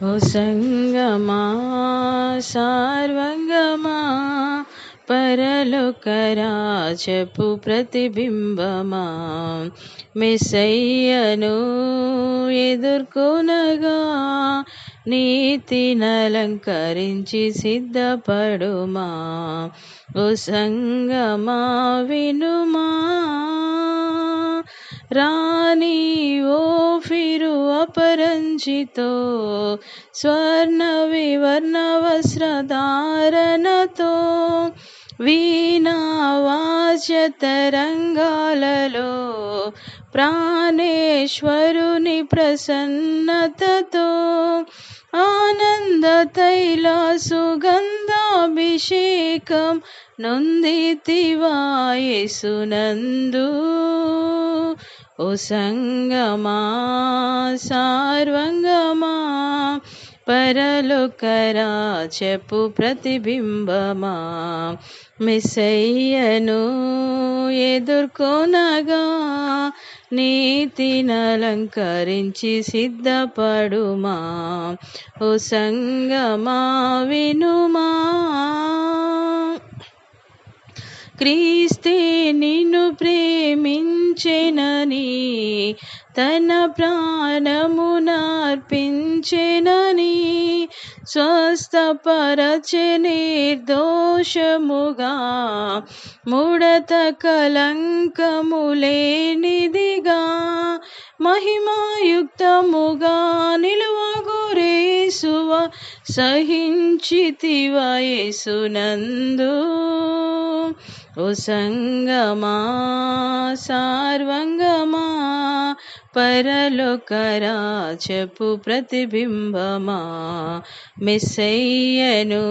ఓ సంగమా సార్వంగమా పరలోకరాజపు ప్రతిబింబమా మెస్సయ్యను ఎదుర్కొనగా నీతినలంకరించి సిద్ధపడుమా. ఓ సంగమా వినుమా, రాణి ఓఫిరు అపరంజితో స్వర్ణ వివర్ణ వస్త్రధారణతో వీణా వాద్య తరంగాలలో ప్రాణేశ్వరుని ప్రసన్నతతో ఆనంద తైల సుగంధాభిషేకం నొందితివా యేసునందు. ఓ సంగమా సార్వంగమా పరలోకరాజపు ప్రతిబింబమా మెస్సయ్యను ఎదుర్కొనగా నీతినలంకరించి సిద్ధపడుమా. ఓ సంగమా వినుమా, క్రీస్తే నిన్ను ప్రేమించెనని తన ప్రాణమునర్పించెనని స్వస్థపరచె నిర్దోషముగా ముడత కలంకములేనిదిగా మహిమాయుక్తముగా నిలువగోరేసువ సహించితివా యేసునందు. ఓ సంగమా సార్వంగమా పరలోకరాజపు ప్రతిబింబమా మెస్సయ్యను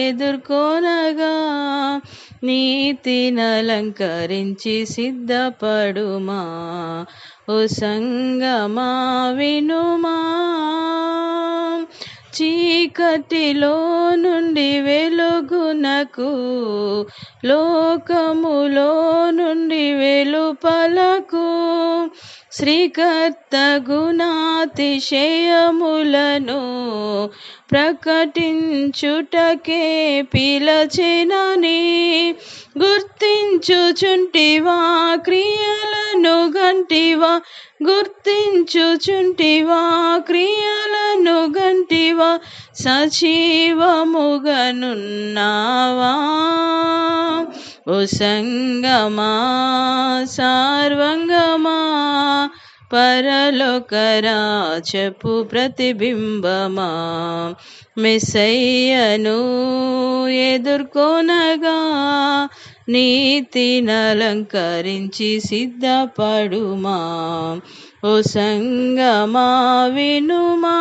ఎదుర్కొనగా నీతినలంకరించి సిద్ధపడుమా. ఓ సంగమా వినుమా, చీకటిలో నుండి వెలుగునకు లోకములో నుండి వెలుపలకు శ్రీకర్త గుణాతిశయములను ప్రకటించుటకే పిలచెనని గుర్తించుచుంటివా క్రియలను గంటివా, గుర్తించుచుంటివా క్రియలను గంటివా, సజీవముగనున్నావా. ఓ సంగమా సార్వంగమా పరలోకరాజపు ప్రతిబింబమా మెస్సయ్యను ఎదుర్కొనగా నీతినలంకరించి సిద్ధపడుమా. ఓ సంగమా వినుమా.